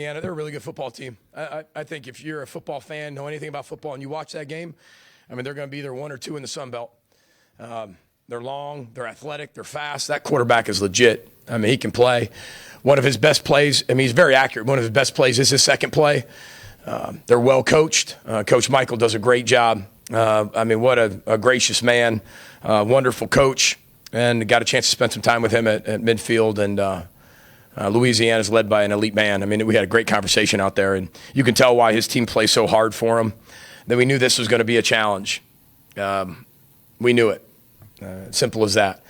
Yeah, they're a really good football team. I think if you're a football fan, know anything about football, and you watch that game, I mean, they're going to be either 1 or 2 in the Sun Belt. They're long, they're athletic, they're fast. That quarterback is legit. I mean, he can play. One of his best plays, I mean, he's very accurate. One of his best plays is his second play. They're well coached. Coach Michael does a great job. I mean, what a gracious man, wonderful coach, and got a chance to spend some time with him at midfield. And Louisiana is led by an elite man. I mean, we had a great conversation out there, and you can tell why his team plays so hard for him. That we knew this was going to be a challenge. We knew it. Simple as that.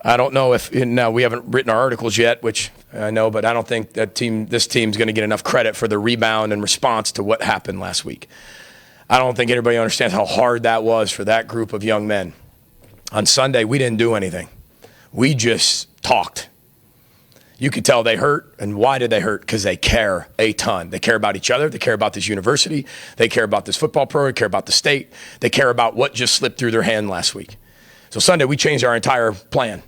I don't know if now we haven't written our articles yet, which I know, but I don't think this team's going to get enough credit for the rebound and response to what happened last week. I don't think anybody understands how hard that was for that group of young men. On Sunday, we didn't do anything. We just talked. You could tell they hurt, and why did they hurt? Because they care a ton. They care about each other. They care about this university. They care about this football program. They care about the state. They care about what just slipped through their hand last week. So Sunday, we changed our entire plan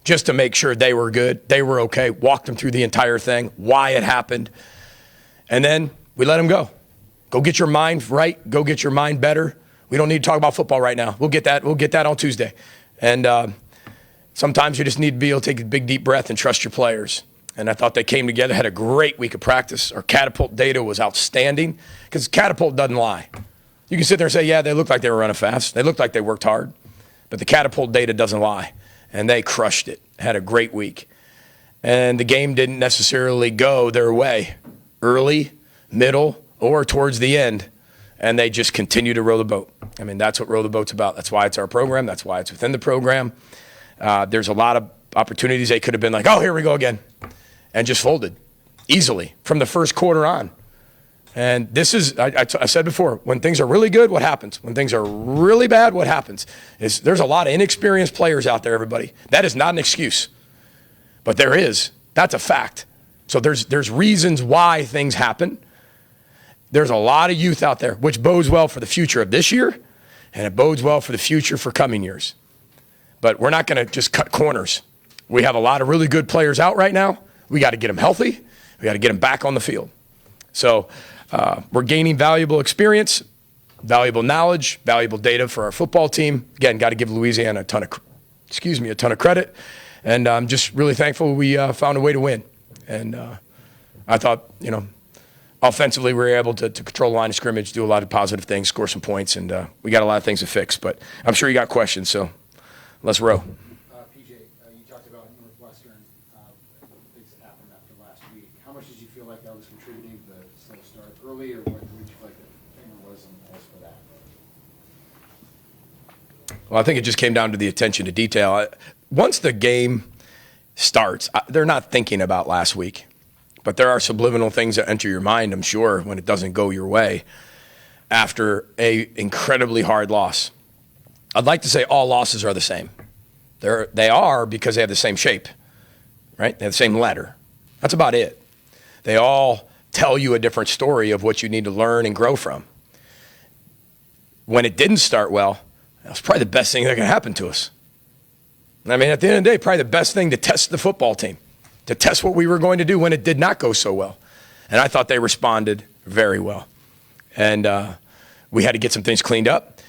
just to make sure they were good, they were okay, walked them through the entire thing, why it happened, and then we let them go. Go get your mind right. Go get your mind better. We don't need to talk about football right now. We'll get that. We'll get that on Tuesday. And sometimes you just need to be able to take a big, deep breath and trust your players. And I thought they came together, had a great week of practice. Our catapult data was outstanding because catapult doesn't lie. You can sit there and say, yeah, they looked like they were running fast. They looked like they worked hard. But the catapult data doesn't lie. And they crushed it, had a great week. And the game didn't necessarily go their way early, middle, or towards the end. And they just continue to row the boat. I mean, that's what Row the Boat's about. That's why it's our program. That's why it's within the program. There's a lot of opportunities they could have been like, oh, here we go again, and just folded easily from the first quarter on. And this is, I said before, when things are really good, what happens? When things are really bad, what happens? There's a lot of inexperienced players out there, everybody. That is not an excuse, but there is. That's a fact. So there's reasons why things happen. There's a lot of youth out there, which bodes well for the future of this year, and it bodes well for the future for coming years. But we're not going to just cut corners. We have a lot of really good players out right now. We got to get them healthy. We got to get them back on the field. So we're gaining valuable experience, valuable knowledge, valuable data for our football team. Again, got to give Louisiana a ton of credit. And I'm just really thankful we found a way to win. And I thought, offensively we were able to control the line of scrimmage, do a lot of positive things, score some points, and we got a lot of things to fix. But I'm sure you got questions, so let's row. P.J., you talked about Northwestern, things that happened after last week. How much did you feel like that was contributing to the slow start early, or what did you feel like the finger was on the pulse for that? Well, I think it just came down to the attention to detail. Once the game starts, they're not thinking about last week. But there are subliminal things that enter your mind, I'm sure, when it doesn't go your way after a incredibly hard loss. I'd like to say all losses are the same. They are because they have the same shape, right? They have the same letter. That's about it. They all tell you a different story of what you need to learn and grow from. When it didn't start well, that was probably the best thing that could happen to us. I mean, at the end of the day, probably the best thing to test the football team, to test what we were going to do when it did not go so well. And I thought they responded very well. And we had to get some things cleaned up.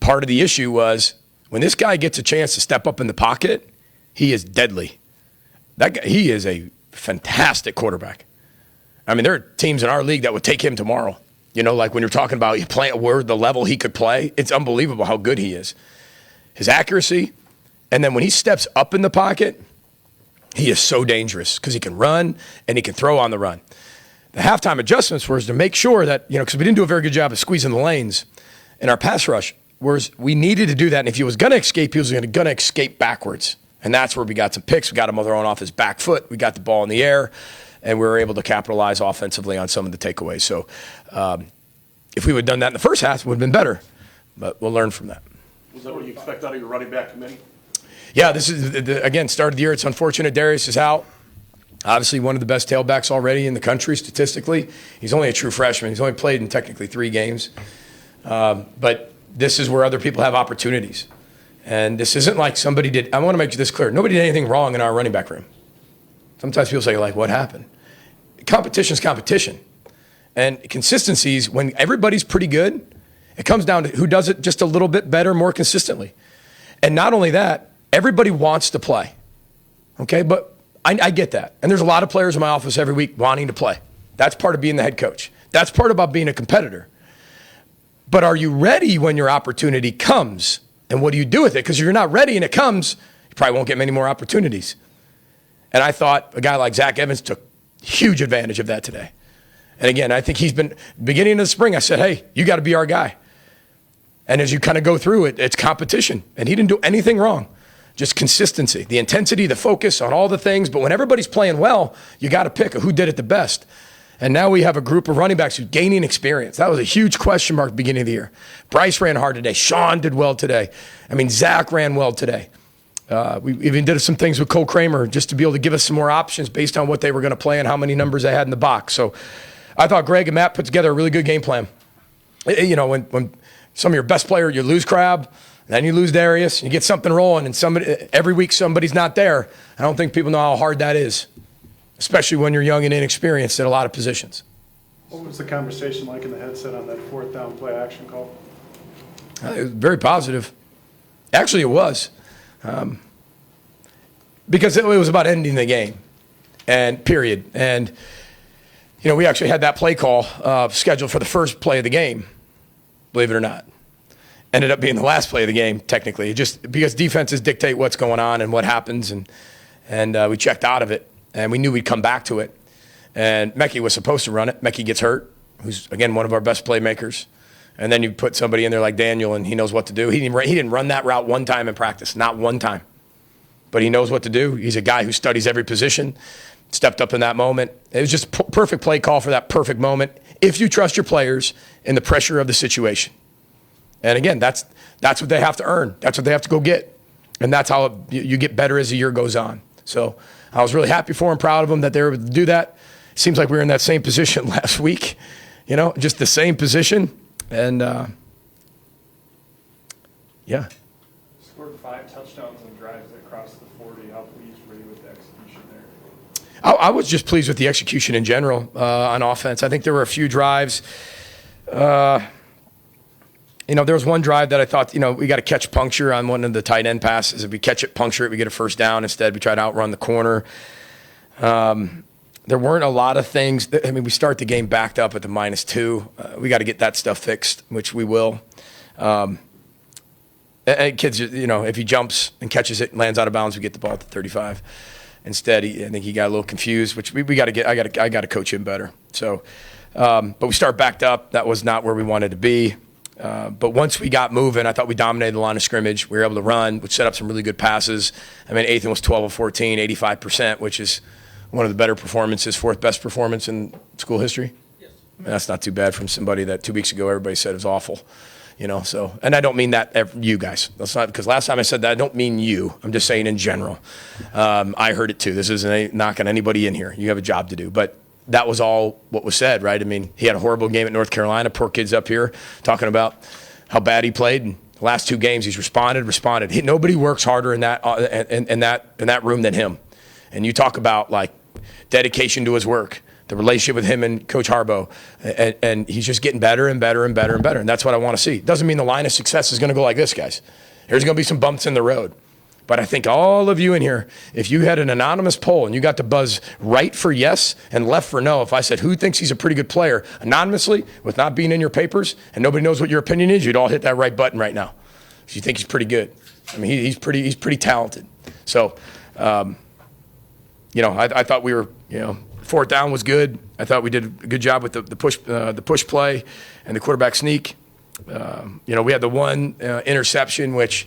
Part of the issue was when this guy gets a chance to step up in the pocket, he is deadly. That guy, he is a fantastic quarterback. I mean, there are teams in our league that would take him tomorrow. Like when you're talking about where the level he could play, it's unbelievable how good he is. His accuracy, and then when he steps up in the pocket, he is so dangerous because he can run and he can throw on the run. The halftime adjustments was to make sure that, because we didn't do a very good job of squeezing the lanes in our pass rush, whereas we needed to do that. And if he was going to escape, he was going to escape backwards. And that's where we got some picks. We got him throwing off his back foot. We got the ball in the air, and we were able to capitalize offensively on some of the takeaways. So if we would have done that in the first half, it would have been better. But we'll learn from that. Is that what you expect out of your running back committee? Yeah, this is, again, start of the year. It's unfortunate Darius is out. Obviously one of the best tailbacks already in the country statistically. He's only a true freshman. He's only played in technically 3 games. But this is where other people have opportunities. And this isn't like somebody did – I want to make this clear. Nobody did anything wrong in our running back room. Sometimes people say, what happened? competition is competition. And consistencies, when everybody's pretty good, it comes down to who does it just a little bit better, more consistently. And not only that, everybody wants to play. Okay, but I get that. And there's a lot of players in my office every week wanting to play. That's part of being the head coach. That's part about being a competitor. But are you ready when your opportunity comes? And what do you do with it? Because if you're not ready and it comes, you probably won't get many more opportunities. And I thought a guy like Zach Evans took huge advantage of that today. And again, I think he's been, beginning of the spring, I said, hey, you got to be our guy. And as you kind of go through it, it's competition. And he didn't do anything wrong. Just consistency, the intensity, the focus on all the things. But when everybody's playing well, you got to pick who did it the best. And now we have a group of running backs who's gaining experience. That was a huge question mark at the beginning of the year. Bryce ran hard today. Sean did well today. I mean, Zach ran well today. We even did some things with Cole Kramer just to be able to give us some more options based on what they were going to play and how many numbers they had in the box. So I thought Greg and Matt put together a really good game plan. You know, when some of your best players, you lose Crab, then you lose Darius, you get something rolling, and every week somebody's not there. I don't think people know how hard that is, especially when you're young and inexperienced at a lot of positions. What was the conversation like in the headset on that fourth down play action call? It was very positive. Actually, it was. Because it was about ending the game, and period. And, you know, we actually had that play call scheduled for the first play of the game, believe it or not. Ended up being the last play of the game, technically, just because defenses dictate what's going on and what happens, and we checked out of it, and we knew we'd come back to it. And Mekhi was supposed to run it. Mekhi gets hurt, who's, again, one of our best playmakers. And then you put somebody in there like Daniel, and he knows what to do. He didn't run that route one time in practice, not one time. But he knows what to do. He's a guy who studies every position, stepped up in that moment. It was just a perfect play call for that perfect moment if you trust your players in the pressure of the situation. And again, that's what they have to earn. That's what they have to go get. And that's how you get better as the year goes on. So I was really happy for them, proud of them that they were able to do that. Seems like we were in that same position last week, you know, just the same position. And, yeah. Scored 5 touchdowns on drives that crossed the 40. How pleased were you with the execution there? I was just pleased with the execution in general on offense. I think there were a few drives. You know, there was one drive that I thought, you know, we got to catch puncture on one of the tight end passes. If we catch it, puncture it, we get a first down. Instead, we try to outrun the corner. There weren't a lot of things. I mean, we start the game backed up at the -2. We got to get that stuff fixed, which we will. And kids, you know, if he jumps and catches it and lands out of bounds, we get the ball at the 35. Instead, I think he got a little confused, which we got to get. I got to coach him better. So, but we start backed up. That was not where we wanted to be. But once we got moving, I thought we dominated the line of scrimmage. We were able to run, which set up some really good passes. I mean, Ethan was 12 of 14, 85%, which is one of the better performances, 4th best performance in school history. Yes. And that's not too bad from somebody that 2 weeks ago everybody said it was awful. You know, so, and I don't mean that you guys. That's not, because last time I said that, I don't mean you. I'm just saying in general. I heard it too. This isn't a knock on anybody in here. You have a job to do. But that was all what was said, right? I mean, he had a horrible game at North Carolina. Poor kid's up here talking about how bad he played. And the last 2 games, he's responded. Nobody works harder in that room than him. And you talk about like dedication to his work, the relationship with him and Coach Harbaugh, and he's just getting better and better and better and better. And that's what I want to see. Doesn't mean the line of success is going to go like this, guys. There's going to be some bumps in the road. But I think all of you in here, if you had an anonymous poll and you got to buzz right for yes and left for no, if I said, who thinks he's a pretty good player, anonymously, with not being in your papers, and nobody knows what your opinion is, you'd all hit that right button right now. If you think he's pretty good. I mean, he's pretty talented. So, you know, I thought we were, you know, 4th down was good. I thought we did a good job with the push play and the quarterback sneak. You know, we had the one interception, which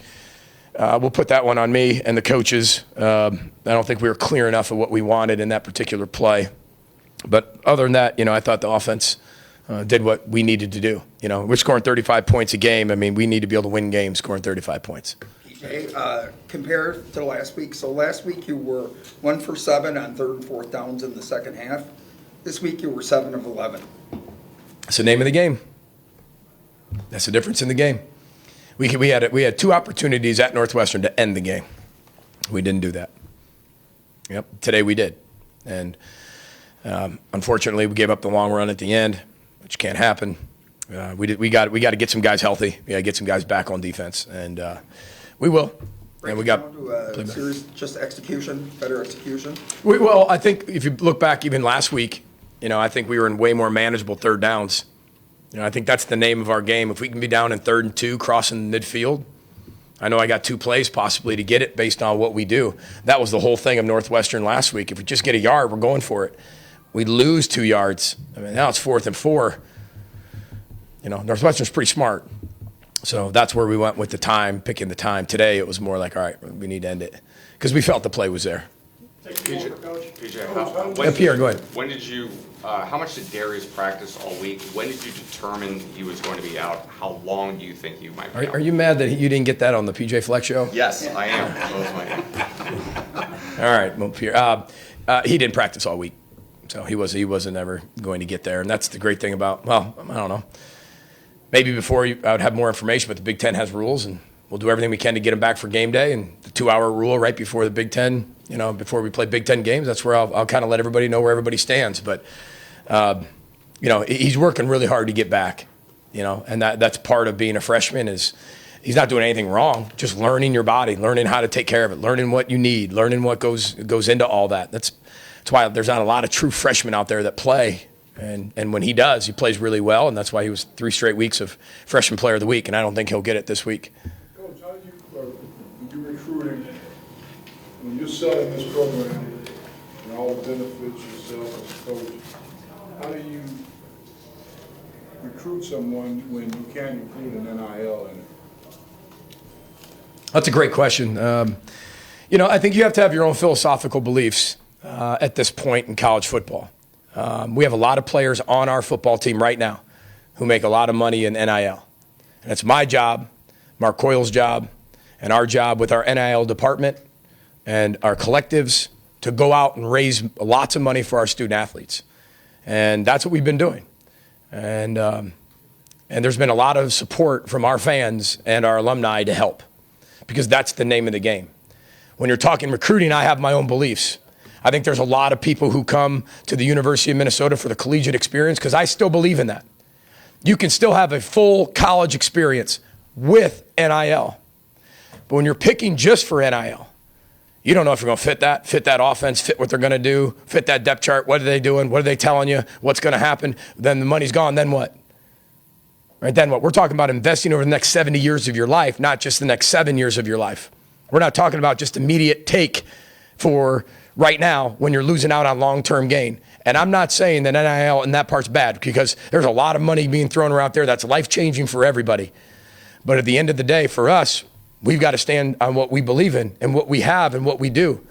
we'll put that one on me and the coaches. I don't think we were clear enough of what we wanted in that particular play. But other than that, you know, I thought the offense did what we needed to do. You know, we're scoring 35 points a game. I mean, we need to be able to win games scoring 35 points. P.J., compare to last week. So last week you were 1 for 7 on 3rd and 4th downs in the second half. This week you were 7 of 11. That's the name of the game. That's the difference in the game. We had 2 opportunities at Northwestern to end the game. We didn't do that. Yep. Today we did, and Unfortunately, we gave up the long run at the end, which can't happen. We got to get some guys healthy. We got to get some guys back on defense, and we will. And we got Serious, just execution, better execution. well, I think if you look back even last week, I think we were in way more manageable third downs. I think that's the name of our game. If we can be down in 3rd and 2, crossing the midfield, I know I got 2 plays possibly to get it based on what we do. That was the whole thing of Northwestern last week. If we just get a yard, we're going for it. We lose 2 yards. Now it's 4th and 4. Northwestern's pretty smart. So that's where we went with the time, picking the time. Today it was more like, all right, we need to end it because we felt the play was there. PJ, Pierre, go ahead. When did you, how much did Darius practice all week? When did you determine he was going to be out? How long do you think you might be out? Are you mad that you didn't get that on the PJ Fleck show? Yes, I am. That was my All right, well, Pierre, he didn't practice all week, so he wasn't ever going to get there, and that's the great thing about. Well, I don't know. Maybe before I would have more information, but the Big Ten has rules, and we'll do everything we can to get him back for game day. And the 2-hour rule right before the Big Ten, before we play Big Ten games, that's where I'll kind of let everybody know where everybody stands. But, he's working really hard to get back, and that's part of being a freshman is he's not doing anything wrong, just learning your body, learning how to take care of it, learning what you need, learning what goes into all that. That's why there's not a lot of true freshmen out there that play. And when he does, he plays really well, and that's why he was 3 straight weeks of Freshman Player of the Week, and I don't think he'll get it this week. Coach, how do you recruiting, when you're selling this program and all the benefits yourself as a coach, how do you recruit someone when you can't include an NIL in it? That's a great question. I think you have to have your own philosophical beliefs at this point in college football. We have a lot of players on our football team right now who make a lot of money in NIL. And it's my job, Mark Coyle's job, and our job with our NIL department and our collectives to go out and raise lots of money for our student athletes. And that's what we've been doing. And there's been a lot of support from our fans and our alumni to help because that's the name of the game. When you're talking recruiting, I have my own beliefs. I think there's a lot of people who come to the University of Minnesota for the collegiate experience because I still believe in that. You can still have a full college experience with NIL. But when you're picking just for NIL, you don't know if you're going to fit that offense, fit what they're going to do, fit that depth chart. What are they doing? What are they telling you? What's going to happen? Then the money's gone. Then what? Right? Then what? We're talking about investing over the next 70 years of your life, not just the next 7 years of your life. We're not talking about just immediate take for right now when you're losing out on long-term gain. And I'm not saying that NIL and that part's bad because there's a lot of money being thrown around there that's life-changing for everybody. But at the end of the day, for us, we've got to stand on what we believe in and what we have and what we do.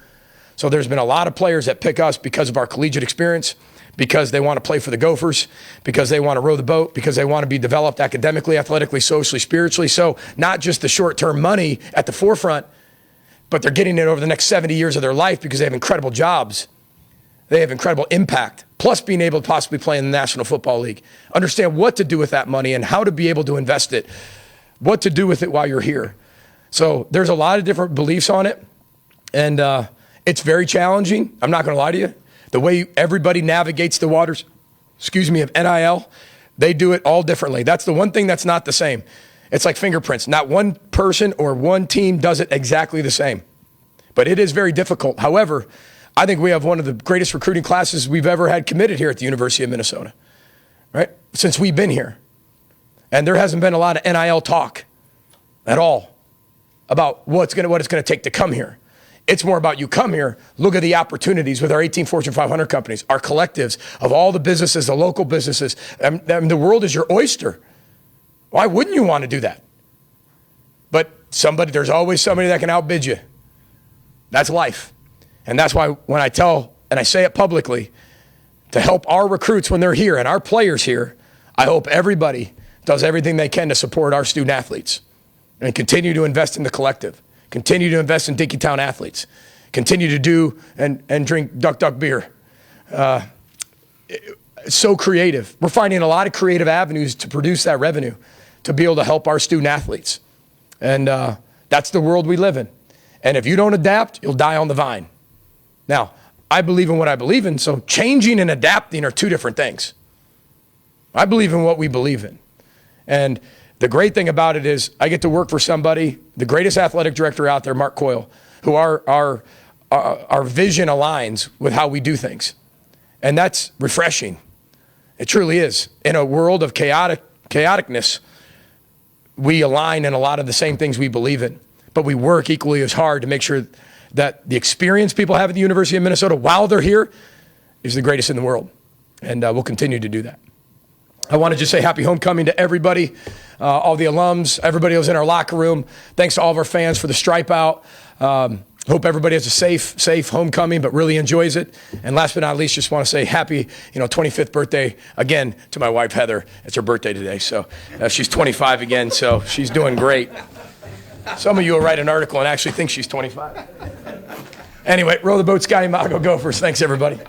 So there's been a lot of players that pick us because of our collegiate experience, because they want to play for the Gophers, because they want to row the boat, because they want to be developed academically, athletically, socially, spiritually. So not just the short-term money at the forefront, but they're getting it over the next 70 years of their life because they have incredible jobs. They have incredible impact, plus being able to possibly play in the National Football League. Understand what to do with that money and how to be able to invest it, what to do with it while you're here. So there's a lot of different beliefs on it, and it's very challenging. I'm not going to lie to you. The way everybody navigates the waters, of NIL, they do it all differently. That's the one thing that's not the same. It's like fingerprints. Not one person or one team does it exactly the same. But it is very difficult. However, I think we have one of the greatest recruiting classes we've ever had committed here at the University of Minnesota, right? Since we've been here. And there hasn't been a lot of NIL talk at all about what it's going to take to come here. It's more about you come here, look at the opportunities with our 18 Fortune 500 companies, our collectives of all the businesses, the local businesses. And the world is your oyster. Why wouldn't you want to do that? But there's always somebody that can outbid you. That's life. And that's why when I tell, and I say it publicly, to help our recruits when they're here and our players here, I hope everybody does everything they can to support our student athletes and continue to invest in the collective, continue to invest in Dinkytown athletes, continue to do and drink Duck Duck beer. It's so creative. We're finding a lot of creative avenues to produce that revenue to be able to help our student athletes. And that's the world we live in. And if you don't adapt, you'll die on the vine. Now, I believe in what I believe in. So changing and adapting are two different things. I believe in what we believe in. And the great thing about it is I get to work for somebody, the greatest athletic director out there, Mark Coyle, who our vision aligns with how we do things. And that's refreshing. It truly is. In a world of chaoticness, we align in a lot of the same things we believe in. But we work equally as hard to make sure that the experience people have at the University of Minnesota while they're here is the greatest in the world. And we'll continue to do that. I want to just say happy homecoming to everybody, all the alums, everybody who was in our locker room. Thanks to all of our fans for the stripe out. Hope everybody has a safe homecoming, but really enjoys it. And last but not least, just want to say happy, 25th birthday again to my wife, Heather. It's her birthday today. So she's 25 again, so she's doing great. Some of you will write an article and actually think she's 25. Anyway, row the boat, Scotty Mago Gophers. Thanks, everybody.